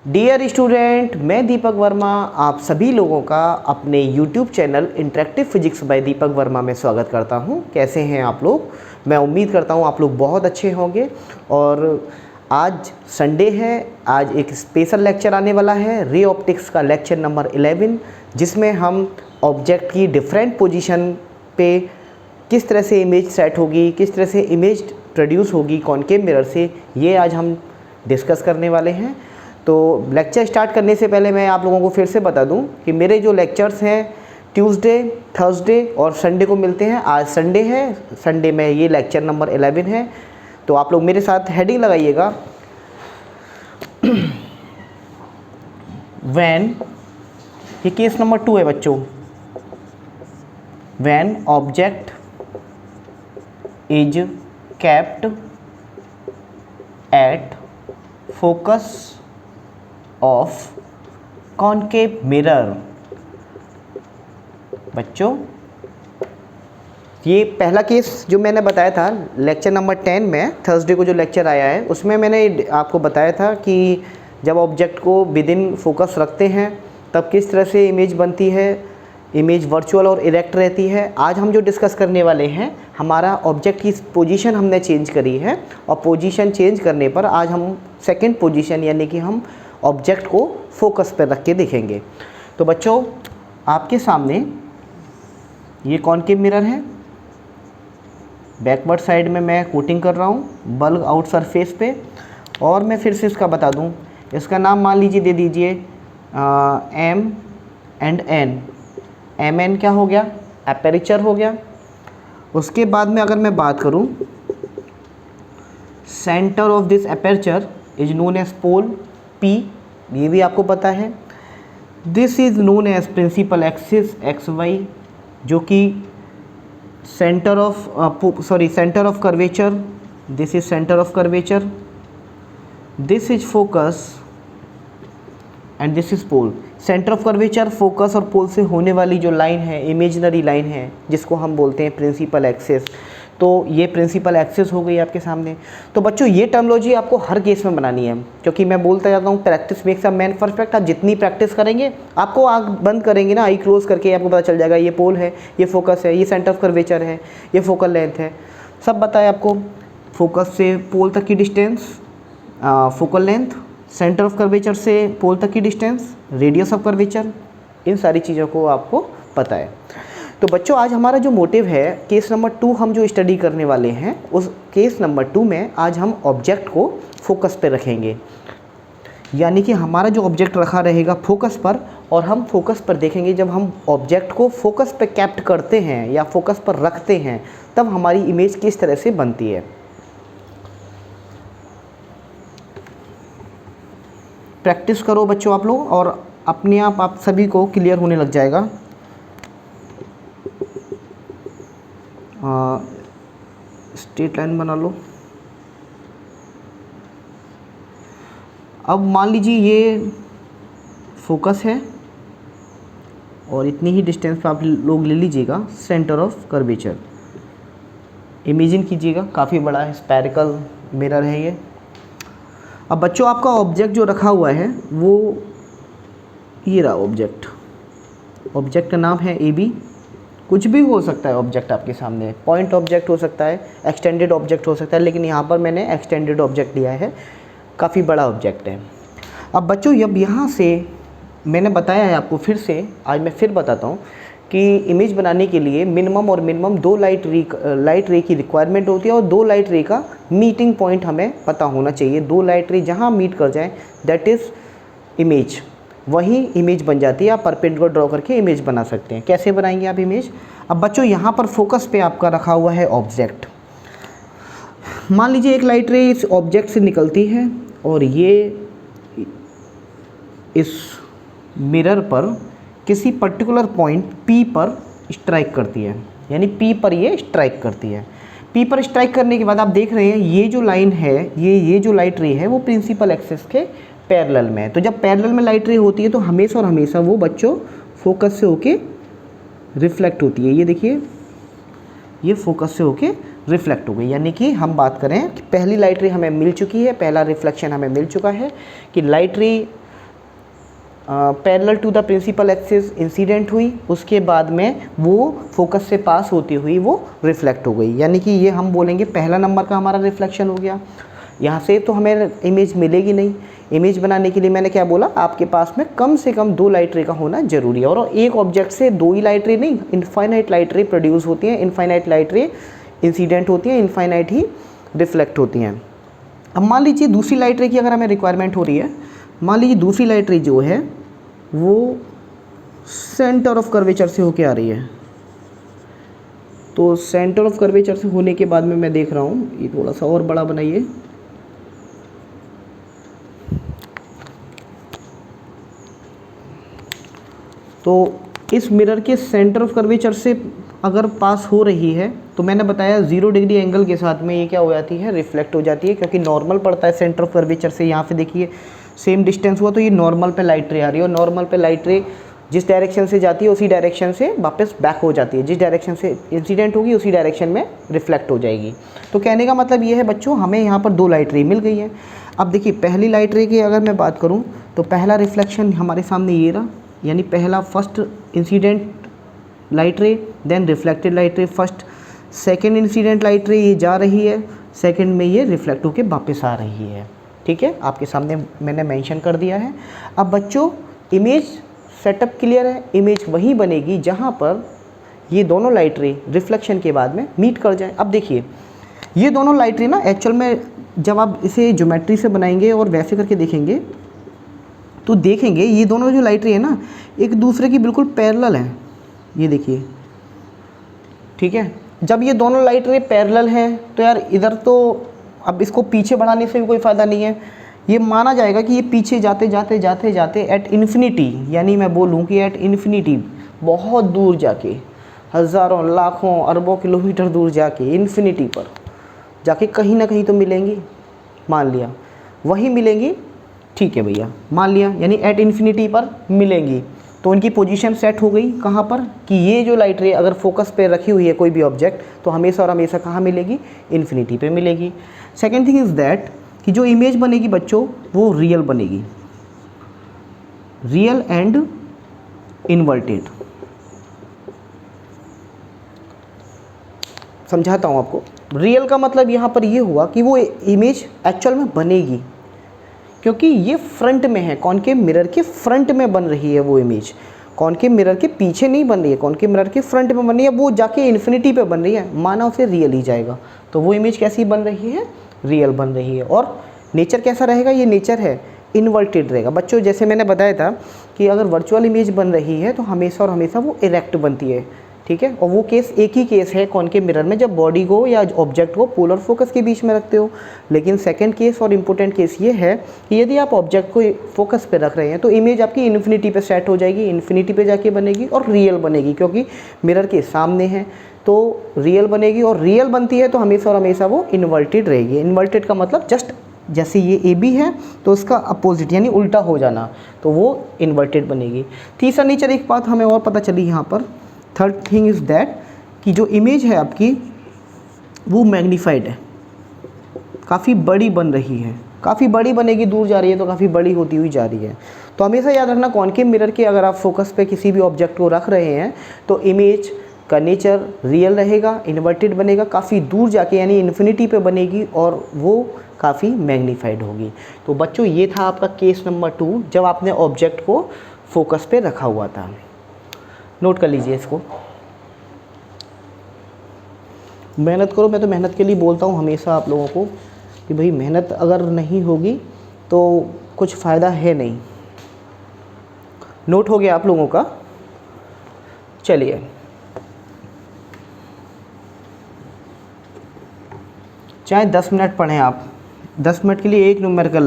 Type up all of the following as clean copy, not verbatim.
Dear student, मैं दीपक वर्मा आप सभी लोगों का अपने YouTube channel interactive physics by Deepak Verma में स्वागत करता हूं। कैसे हैं आप लोग? मैं उम्मीद करता हूं आप लोग बहुत अच्छे होंगे। और आज संडे है, आज एक स्पेशल लेक्चर आने वाला है, रे ऑप्टिक्स का लेक्चर नंबर 11, जिसमें हम ऑब्जेक्ट की डिफरेंट पोजीशन पे किस तरह से इमेज सेट होगी, किस तरह से इमेज प्रोड्यूस होगी कॉनकेव मिरर से, ये आज हम डिस्कस करने वाले हैं। तो लेक्चर स्टार्ट करने से पहले मैं आप लोगों को फिर से बता दूं कि मेरे जो लेक्चर्स हैं ट्यूसडे, थर्सडे और संडे को मिलते हैं। आज संडे है, संडे में ये लेक्चर नंबर 11 है। तो आप लोग मेरे साथ हेडिंग लगाइएगा, व्हेन, ये केस नंबर 2 है बच्चों, when object is kept at focus of concave mirror. बच्चों, ये पहला केस जो मैंने बताया था लेक्चर नंबर 10 में, थर्सडे को जो लेक्चर आया है उसमें मैंने आपको बताया था कि जब ऑब्जेक्ट को विद इन फोकस रखते हैं तब किस तरह से इमेज बनती है, इमेज वर्चुअल और इरेक्ट रहती है। आज हम जो डिस्कस करने वाले हैं, हमारा ऑब्जेक्ट की पोजीशन हमने चेंज करी है और पोजीशन चेंज करने पर आज हम सेकंड पोजीशन यानी कि हम ऑब्जेक्ट को फोकस पर रख के देखेंगे। तो बच्चों, आपके सामने ये कॉनकेव मिरर है, बैकवर्ड साइड में मैं कोटिंग कर रहा हूँ बल्ब आउट सरफेस पे। और मैं फिर से इसका बता दूँ, इसका नाम मान लीजिए दे दीजिए M and N. M N क्या हो गया? एपरेचर हो गया। उसके बाद में अगर मैं बात करूँ, centre of this aperture is known as pole P, ये भी आपको पता है। This is known as principal axis X Y, जो कि centre of curvature, this is centre of curvature, this is focus and this is pole. Centre of curvature, focus और pole से होने वाली जो लाइन है, इमेजिनरी लाइन है, जिसको हम बोलते हैं प्रिंसिपल एक्सिस। तो ये प्रिंसिपल एक्सिस हो गई आपके सामने। तो बच्चों, ये टर्मोलॉजी आपको हर केस में बनानी है, क्योंकि मैं बोलता जाता हूँ practice makes a man perfect. आप जितनी प्रैक्टिस करेंगे, आपको आँख बंद करेंगे ना, आई क्लोज करके, आपको पता चल जाएगा ये पोल है, ये फोकस है, ये सेंटर ऑफ कर्वेचर है, ये फोकल लेंथ है। सब बताया आपको, फोकस से पोल तक की distance, focal length, centre of curvature से पोल तक की डिस्टेंस, रेडियस ऑफ कर्वेचर, इन सारी चीज़ों को आपको पता है। तो बच्चों, आज हमारा जो मोटिव है, केस नंबर 2 हम जो स्टडी करने वाले हैं, उस केस नंबर 2 में आज हम ऑब्जेक्ट को फोकस पे रखेंगे। यानी कि हमारा जो ऑब्जेक्ट रखा रहेगा फोकस पर, और हम फोकस पर देखेंगे जब हम ऑब्जेक्ट को फोकस पे कैप्ट करते हैं या फोकस पर रखते हैं, तब हमारी इमेज किस तरह से बनती है। प्रैक्टिस करो बच्चों आप लोग, और अपने आप सभी को क्लियर होने लग जाएगा। स्ट्रेट लाइन बना लो। अब मान लीजिए ये फोकस है और इतनी ही डिस्टेंस पे आप लोग ले लीजिएगा सेंटर ऑफ कर्वेचर। इमेजिन कीजिएगा, काफ़ी बड़ा स्फेरिकल मिरर है ये। अब बच्चों, आपका ऑब्जेक्ट जो रखा हुआ है वो ये रहा ऑब्जेक्ट। ऑब्जेक्ट का नाम है ए बी। कुछ भी हो सकता है ऑब्जेक्ट आपके सामने, पॉइंट ऑब्जेक्ट हो सकता है, एक्सटेंडेड ऑब्जेक्ट हो सकता है, लेकिन यहाँ पर मैंने एक्सटेंडेड ऑब्जेक्ट लिया है, काफ़ी बड़ा ऑब्जेक्ट है। अब बच्चों, अब यहाँ से मैंने बताया है आपको, फिर से आज मैं फिर बताता हूँ कि इमेज बनाने के लिए मिनिमम और मिनिमम 2 लाइट रे की रिक्वायरमेंट होती है, और 2 लाइट रे का मीटिंग पॉइंट हमें पता होना चाहिए। 2 लाइट रे जहाँ मीट कर जाएँ, दैट इज़ इमेज, वही इमेज बन जाती है। आप परपेंडिकुलर ड्रॉ करके इमेज बना सकते हैं। कैसे बनाएंगे आप इमेज? अब बच्चों, यहाँ पर फोकस पे आपका रखा हुआ है ऑब्जेक्ट। मान लीजिए एक लाइट रे इस ऑब्जेक्ट से निकलती है और ये इस मिरर पर किसी पर्टिकुलर पॉइंट P पर स्ट्राइक करती है, यानी P पर ये स्ट्राइक करती है। P पर स्ट्राइक करने के बाद आप देख रहे हैं ये जो लाइन है, ये जो लाइट रे है वो प्रिंसिपल एक्सिस के पैरेलल में है। तो जब पैरेलल में लाइट रे होती है तो हमेशा और हमेशा वो बच्चों फोकस से होके रिफ्लेक्ट होती है। ये देखिए, ये फोकस से होके रिफ्लेक्ट हो गई। यानी कि हम बात करें कि पहली लाइट रे हमें मिल चुकी है, पहला रिफ्लेक्शन हमें मिल चुका है कि light ray parallel to the principal axis incident हुई, उसके बाद में वो फोकस से पास होती हुई वो रिफ्लेक्ट हो गई, यानी कि ये हम बोलेंगे पहला नंबर का हमारा रिफ्लेक्शन हो गया। यहाँ से तो हमें इमेज मिलेगी नहीं। इमेज बनाने के लिए मैंने क्या बोला, आपके पास में कम से कम 2 लाइट रे का होना जरूरी है, और एक ऑब्जेक्ट से 2 ही लाइट रे नहीं, इनफाइनाइट लाइट रे प्रोड्यूस होती हैं, इनफाइनाइट लाइट रे इंसिडेंट होती हैं, इनफाइनाइट ही रिफ्लेक्ट होती हैं। अब मान लीजिए दूसरी लाइट रे की अगर हमें रिक्वायरमेंट हो रही है, मान लीजिए दूसरी लाइट रे जो है वो सेंटर ऑफ कर्वेचर से होके आ रही है, तो सेंटर ऑफ कर्वेचर से होने के बाद में मैं देख रहा हूँ, ये थोड़ा सा और बड़ा बनाइए, तो इस मिरर के सेंटर ऑफ कर्वेचर से अगर पास हो रही है तो मैंने बताया 0 डिग्री एंगल के साथ में ये क्या हो जाती है, रिफ्लेक्ट हो जाती है, क्योंकि नॉर्मल पड़ता है सेंटर ऑफ कर्वेचर से। यहाँ पे देखिए सेम डिस्टेंस हुआ तो ये नॉर्मल पे लाइट रे आ रही है, और नॉर्मल पे लाइट रे जिस डायरेक्शन से जाती है उसी डायरेक्शन से वापस बैक हो जाती है, जिस डायरेक्शन से इंसिडेंट होगी उसी डायरेक्शन में रिफ्लेक्ट हो जाएगी। तो कहने का मतलब ये है बच्चों, हमें यहाँ पर 2 लाइट रे मिल गई है। अब देखिए पहली लाइट रे की अगर मैं बात करूँ तो पहला रिफ्लेक्शन हमारे सामने ये रहा, यानी पहला first incident light ray, then reflected light ray first, second incident light ray ये जा रही है, सेकेंड में ये रिफ्लेक्ट होकर वापस आ रही है। ठीक है, आपके सामने मैंने मेंशन कर दिया है। अब बच्चों इमेज सेटअप क्लियर है, इमेज वहीं बनेगी जहाँ पर ये दोनों लाइट रे रिफ्लेक्शन के बाद में मीट कर जाए। अब देखिए ये दोनों लाइट रे ना एक्चुअल में जब आप इसे ज्योमेट्री से बनाएंगे और वैसे करके देखेंगे तो देखेंगे ये दोनों जो लाइट रे है ना एक दूसरे की बिल्कुल पैरेलल हैं, ये देखिए। ठीक है, जब ये दोनों लाइट रे पैरेलल हैं तो यार इधर तो अब इसको पीछे बढ़ाने से भी कोई फ़ायदा नहीं है, ये माना जाएगा कि ये पीछे जाते जाते जाते जाते एट इन्फिनिटी, यानी मैं बोलूँ कि एट इन्फिनिटी बहुत दूर जाके, हज़ारों लाखों अरबों किलोमीटर दूर जाके इन्फिनिटी पर जाके कहीं ना कहीं तो मिलेंगी, मान लिया वही मिलेंगी। ठीक है भैया, मान लिया यानी एट इन्फिनिटी पर मिलेंगी, तो इनकी पोजीशन सेट हो गई कहाँ पर कि ये जो लाइट रे अगर फोकस पे रखी हुई है कोई भी ऑब्जेक्ट तो हमेशा और हमेशा कहाँ मिलेगी, इन्फिनिटी पे मिलेगी। सेकेंड थिंग इज़ दैट कि जो इमेज बनेगी बच्चों वो रियल बनेगी, रियल एंड इन्वर्टेड। समझाता हूँ आपको। रियल का मतलब यहाँ पर ये हुआ कि वो इमेज एक्चुअल में बनेगी, क्योंकि ये फ्रंट में है, कॉनकेव मिरर के फ्रंट में बन रही है वो इमेज, कॉनकेव मिरर के पीछे नहीं बन रही है, कॉनकेव मिरर के फ्रंट में बन रही है, वो जाके इन्फिनिटी पे बन रही है, माना उसे रियल ही जाएगा, तो वो इमेज कैसी बन रही है, रियल बन रही है। और नेचर कैसा रहेगा, ये नेचर है इन्वर्टेड रहेगा। बच्चों जैसे मैंने बताया था कि अगर वर्चुअल इमेज बन रही है तो हमेशा और हमेशा वो इरेक्ट बनती है। ठीक है, और वो केस एक ही केस है कॉनकेव मिरर में जब बॉडी को या ऑब्जेक्ट को पोलर फोकस के बीच में रखते हो। लेकिन सेकंड केस और इम्पोर्टेंट केस ये है कि यदि आप ऑब्जेक्ट को फोकस पे रख रहे हैं तो इमेज आपकी इन्फिनिटी पे सेट हो जाएगी, इन्फिनिटी पे जाके बनेगी और रियल बनेगी, क्योंकि मिरर के सामने है तो रियल बनेगी, और रियल बनती है तो हमेशा और हमेशा वो इन्वर्टेड रहेगी। इन्वर्टेड का मतलब जस्ट जैसे ये ए बी है तो उसका अपोजिट यानी उल्टा हो जाना, तो वो इन्वर्टेड बनेगी। तीसरा नेचर एक बात हमें और पता चली यहाँ पर, थर्ड थिंग इज़ दैट कि जो इमेज है आपकी वो मैग्नीफाइड है, काफ़ी बड़ी बन रही है, काफ़ी बड़ी बनेगी, दूर जा रही है तो काफ़ी बड़ी होती हुई जा रही है। तो हमेशा याद रखना कॉनकेव मिरर के अगर आप फोकस पे किसी भी ऑब्जेक्ट को रख रहे हैं तो इमेज का नेचर रियल रहेगा, इन्वर्टेड बनेगा, काफ़ी दूर जाके यानी इन्फिनिटी पे बनेगी और वो काफ़ी मैग्नीफाइड होगी। तो बच्चों ये था आपका केस नंबर 2 जब आपने ऑब्जेक्ट को फोकस पे रखा हुआ था। नोट कर लीजिए इसको, मेहनत करो। मैं तो मेहनत के लिए बोलता हूँ हमेशा आप लोगों को कि भाई मेहनत अगर नहीं होगी तो कुछ फ़ायदा है नहीं। नोट हो गया आप लोगों का? चलिए चाहे 10 मिनट पढ़ें आप, 10 मिनट के लिए एक न्यूमेरिकल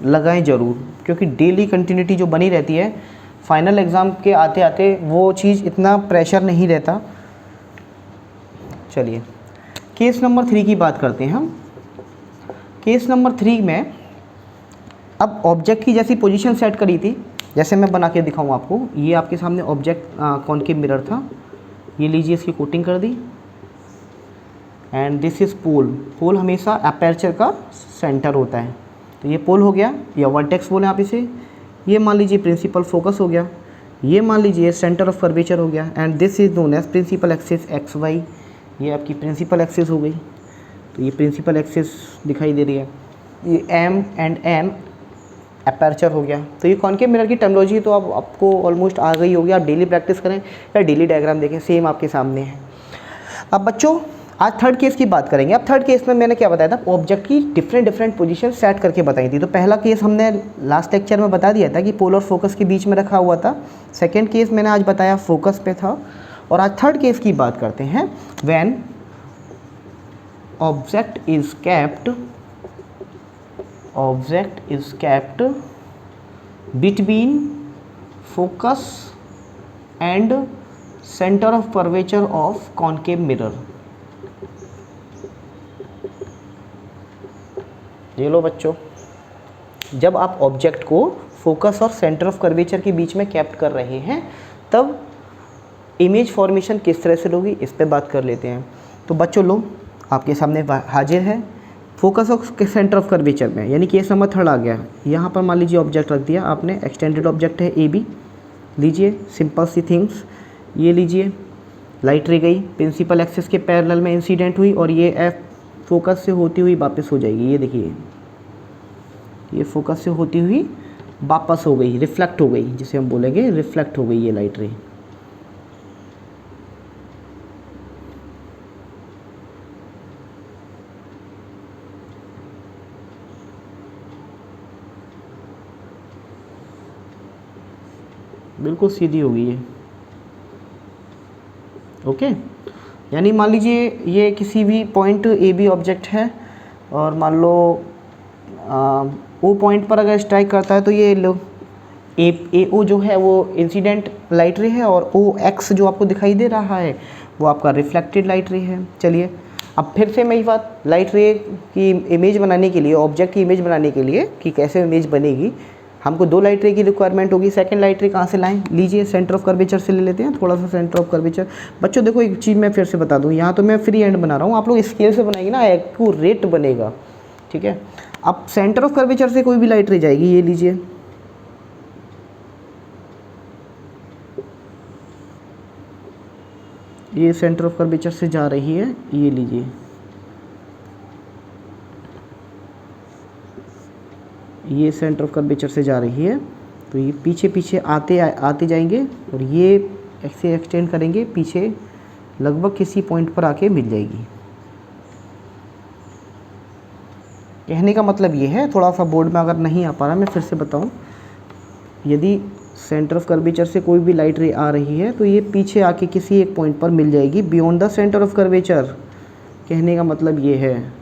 लगाएं ज़रूर, क्योंकि डेली कंटिन्यूटी जो बनी रहती है फाइनल एग्ज़ाम के आते आते वो चीज़ इतना प्रेशर नहीं रहता। चलिए केस नंबर 3 की बात करते हैं हम। केस नंबर 3 में अब ऑब्जेक्ट की जैसी पोजीशन सेट करी थी, जैसे मैं बना के दिखाऊँ आपको। ये आपके सामने ऑब्जेक्ट कॉनकेव मिरर था, ये लीजिए इसकी कोटिंग कर दी, एंड दिस इज़ पोल। पोल हमेशा अपर्चर का सेंटर होता है, तो ये पोल हो गया या वर्टेक्स बोलें आप इसे। ये मान लीजिए प्रिंसिपल फोकस हो गया, ये मान लीजिए सेंटर ऑफ कर्वेचर हो गया, and this is known as principal axis X Y. ये आपकी प्रिंसिपल एक्सिस हो गई, तो ये प्रिंसिपल एक्सिस दिखाई दे रही है। ये एम एंड एन अपर्चर हो गया। तो ये कॉनकेव मिरर की टर्मिनोलॉजी तो आपको ऑलमोस्ट आ गई होगी। आप डेली प्रैक्टिस करें या डेली डायग्राम देखें, सेम आपके सामने है। अब बच्चों आज थर्ड केस की बात करेंगे। अब थर्ड केस में मैंने क्या बताया था, ऑब्जेक्ट की डिफरेंट पोजीशन सेट करके बताई थी। तो पहला केस हमने लास्ट लेक्चर में बता दिया था कि पोल और फोकस के बीच में रखा हुआ था। सेकेंड केस मैंने आज बताया फोकस पे था। और आज थर्ड केस की बात करते हैं, when object is kept between focus and centre of curvature of concave mirror. ये लो बच्चों, जब आप ऑब्जेक्ट को फोकस और सेंटर ऑफ कर्वेचर के बीच में कैप्ट कर रहे हैं तब इमेज फॉर्मेशन किस तरह से होगी, इस पे बात कर लेते हैं। तो बच्चों लो, आपके सामने हाजिर है फोकस और सेंटर ऑफ कर्वेचर में, यानी केस नंबर थर्ड आ गया। यहाँ पर मान लीजिए ऑब्जेक्ट रख दिया आपने, एक्सटेंडेड ऑब्जेक्ट है ए बी, लीजिए सिंपल सी थिंग्स। ये लीजिए लाइट रे गई, प्रिंसिपल एक्सिस के पैरेलल में इंसिडेंट हुई और ये एफ फोकस से होती हुई वापस हो जाएगी। ये देखिए, ये फोकस से होती हुई वापस हो गई, रिफ्लेक्ट हो गई, जिसे हम बोलेंगे रिफ्लेक्ट हो गई ये लाइट रे। बिल्कुल सीधी हो गई है। ओके, यानी मान लीजिए ये किसी भी पॉइंट ए बी ऑब्जेक्ट है और मान लो ओ पॉइंट पर अगर स्ट्राइक करता है तो ये लो ए ओ जो है वो इंसिडेंट लाइट रे है और ओ एक्स जो आपको दिखाई दे रहा है वो आपका रिफ्लेक्टेड लाइट रे है। चलिए अब फिर से मैं बात लाइट रे की इमेज बनाने के लिए, ऑब्जेक्ट की इमेज बनाने के लिए कि कैसे इमेज बनेगी, हमको दो लाइट रे की रिक्वायरमेंट होगी। सेकंड लाइट रे कहाँ से लाएं, लीजिए सेंटर ऑफ कर्वेचर से ले लेते हैं, थोड़ा सा सेंटर ऑफ कर्वेचर। बच्चों देखो एक चीज़ मैं फिर से बता दूं, यहाँ तो मैं फ्री हैंड बना रहा हूँ, आप लोग स्केल से बनाएंगे ना एक्यूरेट बनेगा, ठीक है। अब सेंटर ऑफ कर्वेचर से कोई भी लाइट रे जाएगी, ये लीजिए, ये सेंटर ऑफ कर्वेचर से जा रही है, ये लीजिए, ये सेंटर ऑफ कर्वेचर से जा रही है। तो ये पीछे पीछे आते जाएंगे और ये ऐसे एक्सटेंड करेंगे पीछे, लगभग किसी पॉइंट पर आके मिल जाएगी। कहने का मतलब ये है, थोड़ा सा बोर्ड में अगर नहीं आ पा रहा मैं फिर से बताऊं, यदि सेंटर ऑफ कर्वेचर से कोई भी लाइट रे आ रही है तो ये पीछे आके किसी एक पॉइंट पर मिल जाएगी beyond the centre of curvature. कहने का मतलब ये है,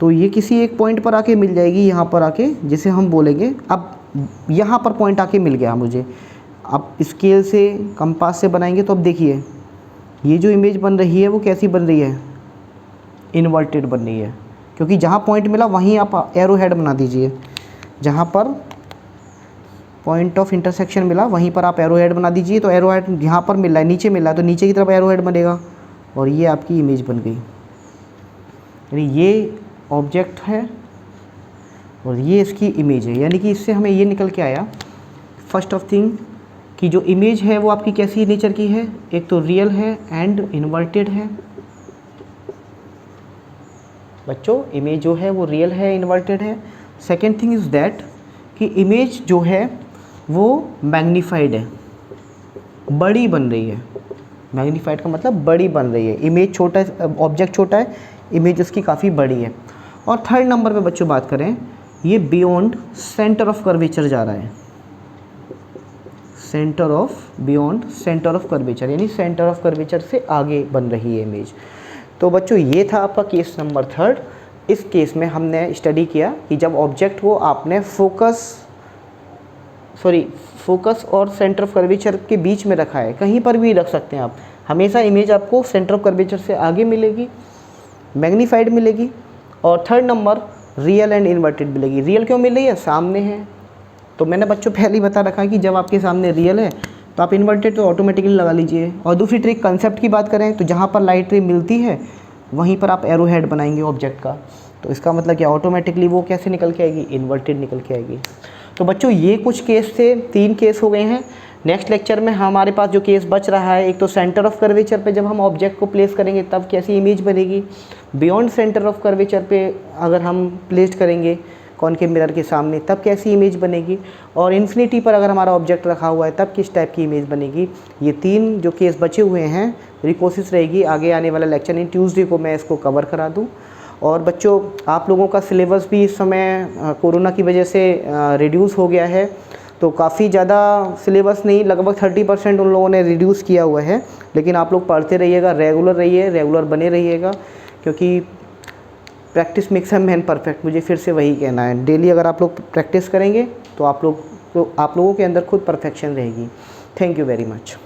तो ये किसी एक पॉइंट पर आके मिल जाएगी, यहाँ पर आके, जिसे हम बोलेंगे, अब यहाँ पर पॉइंट आके मिल गया मुझे। अब स्केल से कंपास से बनाएंगे तो अब देखिए ये जो इमेज बन रही है वो कैसी बन रही है, इन्वर्टेड बन रही है, क्योंकि जहाँ पॉइंट मिला वहीं आप एरो हेड बना दीजिए। जहाँ पर पॉइंट ऑफ इंटरसेक्शन मिला वहीं पर आप एरो हेड बना दीजिए। तो एरो हेड यहाँ पर मिल रहा है, नीचे मिल रहा है, तो नीचे की तरफ एरो हेड बनेगा और ये आपकी इमेज बन गई। यानी ये ऑब्जेक्ट है और ये इसकी इमेज है, यानी कि इससे हमें ये निकल के आया फर्स्ट ऑफ थिंग कि जो इमेज है वो आपकी कैसी नेचर की है, एक तो रियल है एंड इन्वर्टेड है। बच्चों इमेज जो है वो रियल है, इन्वर्टेड है। सेकेंड थिंग इज़ दैट कि इमेज जो है वो मैग्नीफाइड है, बड़ी बन रही है। मैग्नीफाइड का मतलब बड़ी बन रही है। इमेज छोटा है, ऑब्जेक्ट छोटा है, इमेज उसकी काफ़ी बड़ी है। और थर्ड नंबर पे बच्चों बात करें, ये बियॉन्ड सेंटर ऑफ कर्वेचर जा रहा है, बियॉन्ड सेंटर ऑफ कर्वेचर, यानी सेंटर ऑफ कर्वेचर से आगे बन रही है इमेज। तो बच्चों ये था आपका केस नंबर थर्ड। इस केस में हमने स्टडी किया कि जब ऑब्जेक्ट को आपने फोकस और सेंटर ऑफ कर्वेचर के बीच में रखा है, कहीं पर भी रख सकते हैं आप, हमेशा इमेज आपको सेंटर ऑफ कर्वेचर से आगे मिलेगी, मैग्नीफाइड मिलेगी। और third number real and inverted मिलेगी। रियल क्यों मिल रही है, सामने है। तो मैंने बच्चों पहले ही बता रखा है कि जब आपके सामने रियल है तो आप इन्वर्टेड तो ऑटोमेटिकली लगा लीजिए। और दूसरी ट्रिक कंसेप्ट की बात करें तो जहाँ पर लाइट रे मिलती है वहीं पर आप एरो हेड बनाएंगे ऑब्जेक्ट का। तो इसका मतलब क्या, ऑटोमेटिकली वो कैसे निकल के आएगी, इन्वर्टेड निकल के आएगी। तो बच्चों ये कुछ केस थे, 3 केस हो गए हैं। नेक्स्ट लेक्चर में हमारे पास जो केस बच रहा है, एक तो सेंटर ऑफ कर्वेचर पे जब हम ऑब्जेक्ट को प्लेस करेंगे तब कैसी इमेज बनेगी, बियॉन्ड सेंटर ऑफ कर्वेचर पे अगर हम प्लेस करेंगे कॉनकेव मिरर के सामने तब कैसी इमेज बनेगी, और इन्फिनिटी पर अगर हमारा ऑब्जेक्ट रखा हुआ है तब किस टाइप की इमेज बनेगी। ये 3 जो केस बचे हुए हैं, मेरी कोशिश रहेगी आगे आने वाला लेक्चर इन ट्यूसडे को मैं इसको कवर करा दूँ। और बच्चों आप लोगों का सिलेबस भी इस समय कोरोना की वजह से रिड्यूस हो गया है, तो काफ़ी ज़्यादा सिलेबस नहीं, लगभग 30% उन लोगों ने रिड्यूस किया हुआ है। लेकिन आप लोग पढ़ते रहिएगा, रेगुलर रहिए, रेगुलर बने रहिएगा, क्योंकि practice makes a man perfect, मुझे फिर से वही कहना है। डेली अगर आप लोग प्रैक्टिस करेंगे तो आप लोगों के अंदर खुद परफेक्शन रहेगी। Thank you very much.